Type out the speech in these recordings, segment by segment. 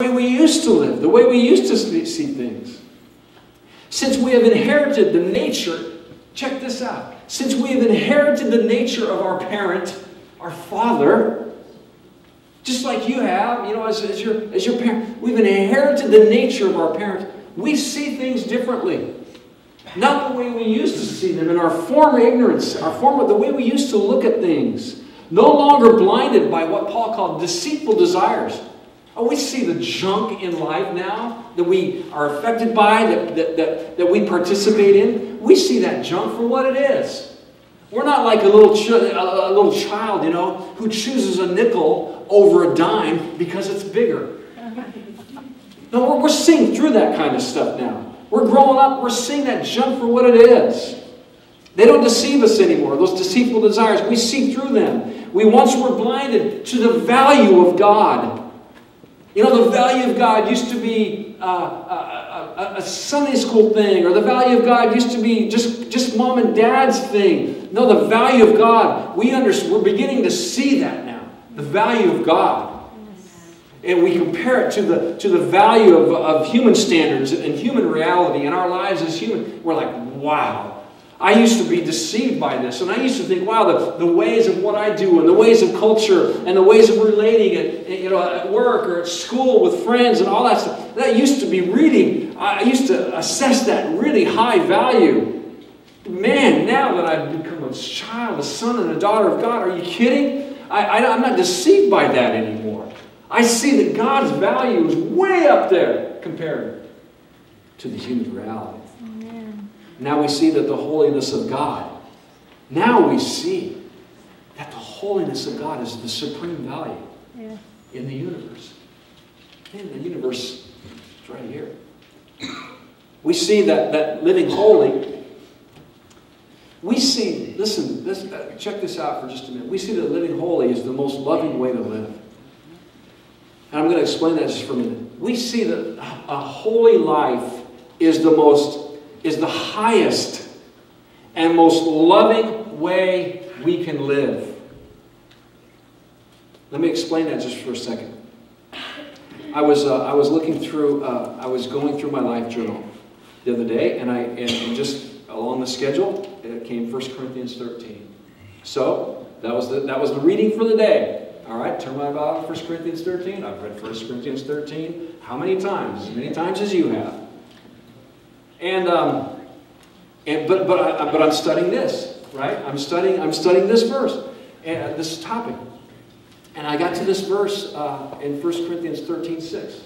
The way we used to live, the way we used to see things. Since we have inherited the nature, check this out. Since we have inherited the nature of our parent, our father, just like you have, you know, as your parent, we've inherited the nature of our parent. We see things differently. Not the way we used to see them in our former ignorance, the way we used to look at things. No longer blinded by what Paul called deceitful desires. Oh, we see the junk in life now that we are affected by, that we participate in. We see that junk for what it is. We're not like a little child, you know, who chooses a nickel over a dime because it's bigger. No, we're seeing through that kind of stuff now. We're growing up, we're seeing that junk for what it is. They don't deceive us anymore, those deceitful desires. We see through them. We once were blinded to the value of God. You know, the value of God used to be a Sunday school thing, or the value of God used to be just mom and dad's thing. No, the value of God, we're beginning to see that now. The value of God. And we compare it to the value of human standards and human reality in our lives as human. We're like, wow. I used to be deceived by this, and I used to think, wow, the ways of what I do, and the ways of culture, and the ways of relating at work or at school with friends and all that stuff, that used to be really, I used to assess that really high value. Man, now that I've become a child, a son and a daughter of God, are you kidding? I'm not deceived by that anymore. I see that God's value is way up there compared to the human reality. Now we see that the holiness of God, now we see that the holiness of God is the supreme value in the universe. In the universe, it's right here. We see that living holy, we see, listen, check this out for just a minute. We see that living holy is the most loving way to live. And I'm going to explain that just for a minute. We see that a holy life is the highest and most loving way we can live. Let me explain that just for a second. I was going through my life journal the other day, and just along the schedule, it came 1 Corinthians 13. So that was the reading for the day. All right, turn my Bible to 1 Corinthians 13. I've read 1 Corinthians 13. How many times? As many times as you have. But I'm studying this, right? I'm studying this verse, and this topic. And I got to this verse in 1 Corinthians 13:6.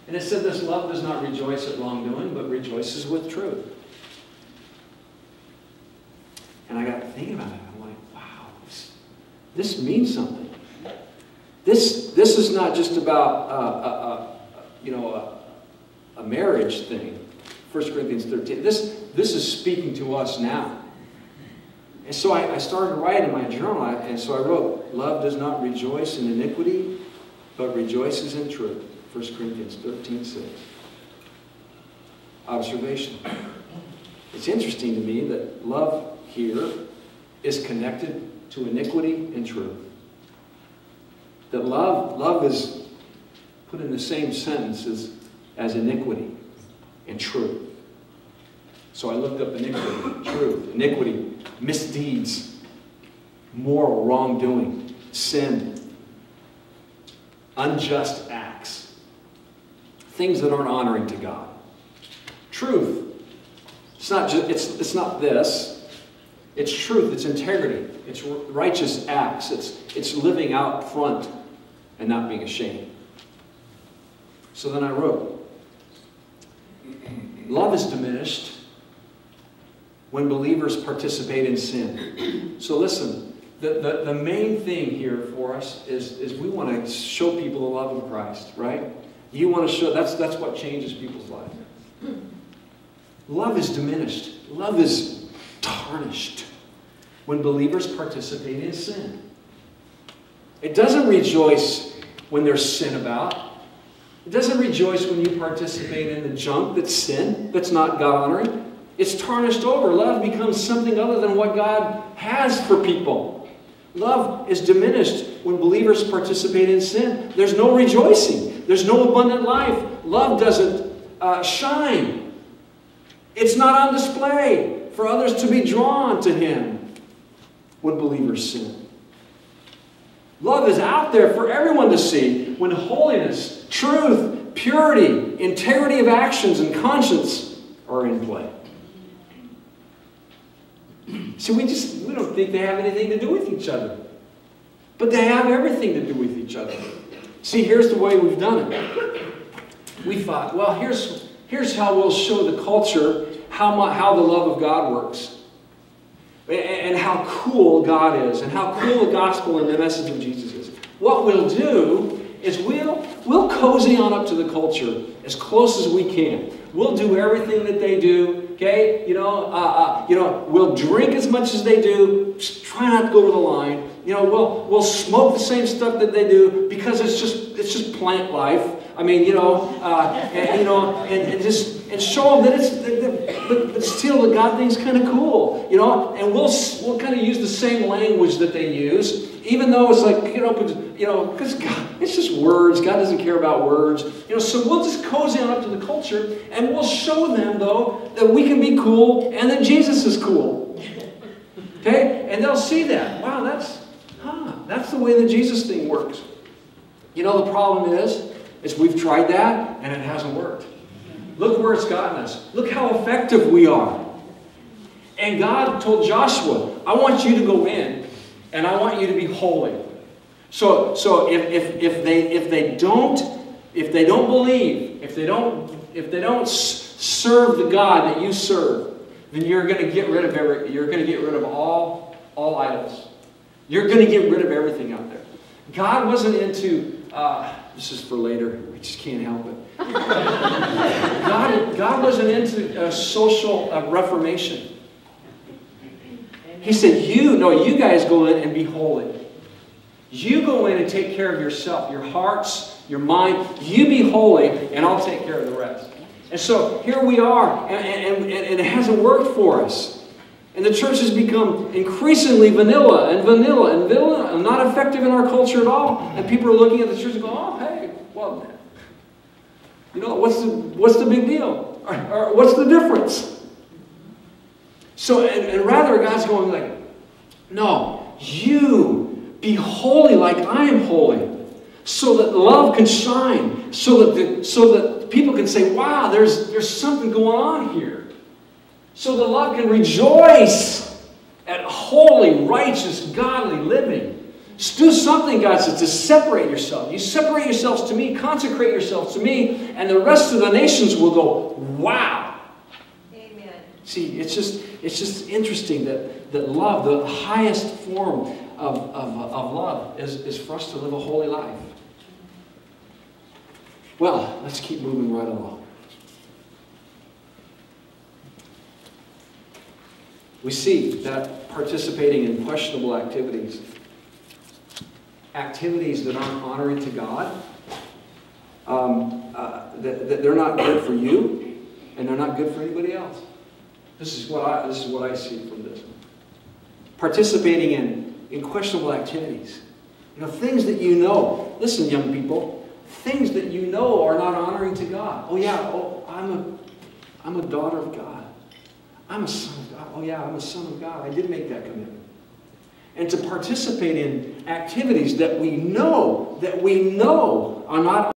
And it said this: love does not rejoice at wrongdoing, but rejoices with truth. And I got thinking about it. I'm like, wow, this means something. This is not just about a marriage thing. 1 Corinthians 13. This is speaking to us now. And so I started writing in my journal, and so I wrote, love does not rejoice in iniquity, but rejoices in truth. 1 Corinthians 13:6. Observation. It's interesting to me that love here is connected to iniquity and truth. That love is put in the same sentence as iniquity and truth. So I looked up iniquity, truth, iniquity, misdeeds, moral wrongdoing, sin, unjust acts, things that aren't honoring to God. Truth, it's not this. It's truth, it's integrity, it's righteous acts, it's living out front and not being ashamed. So then I wrote, love is diminished when believers participate in sin. So listen, the main thing here for us is we want to show people the love of Christ, right? You want to show, that's what changes people's lives. Love is diminished. Love is tarnished when believers participate in sin. It doesn't rejoice when there's sin about. It doesn't rejoice when you participate in the junk that's sin, that's not God-honoring. It's tarnished over. Love becomes something other than what God has for people. Love is diminished when believers participate in sin. There's no rejoicing. There's no abundant life. Love doesn't shine. It's not on display for others to be drawn to Him when believers sin. Love is out there for everyone to see when holiness, truth, purity, integrity of actions, and conscience are in play. See, we don't think they have anything to do with each other. But they have everything to do with each other. See, here's the way we've done it. We thought, well, here's how we'll show the culture how the love of God works. And how cool God is. And how cool the gospel and the message of Jesus is. What we'll do is we'll cozy on up to the culture as close as we can. We'll do everything that they do. Okay? We'll drink as much as they do. Just try not to go over the line. We'll smoke the same stuff that they do because it's just plant life. I mean, and show them that but still the God thing's kind of cool, and we'll kind of use the same language that they use, even though it's like, because God, it's just words. God doesn't care about words, so we'll just cozy on up to the culture, and we'll show them, though, that we can be cool and that Jesus is cool. Okay? And they'll see that. Wow, that's the way the Jesus thing works. The problem is we've tried that, and it hasn't worked. Look where it's gotten us. Look how effective we are. And God told Joshua, I want you to go in, and I want you to be holy. So if they don't believe, if they don't serve the God that you serve, then you're going to get rid of all idols. You're going to get rid of everything out there. God wasn't into this is for later. I just can't help it. God wasn't into social reformation. He said, you guys go in and be holy. You go in and take care of yourself, your hearts, your mind. You be holy, and I'll take care of the rest. And so here we are, and it hasn't worked for us. And the church has become increasingly vanilla, and not effective in our culture at all. And people are looking at the church and go, oh, hey, well, what's the big deal? Or what's the difference? So, and rather God's going like, no, you be holy like I am holy, so that love can shine, so that people can say, wow, there's something going on here. So that love can rejoice at holy, righteous, godly living. Just do something, God says, to separate yourself. You separate yourselves to me, consecrate yourselves to me, and the rest of the nations will go, wow. Amen. See, it's just interesting that love, the highest form of love, is for us to live a holy life. Well, let's keep moving right along. We see that participating in questionable activities that aren't honoring to God, that they're not good for you, and they're not good for anybody else. This is what I see from this. Participating in questionable activities, things that Listen, young people, things that are not honoring to God. I'm a daughter of God. I'm a son of God. Oh yeah, I'm a son of God. I did make that commitment. And to participate in activities that we know are not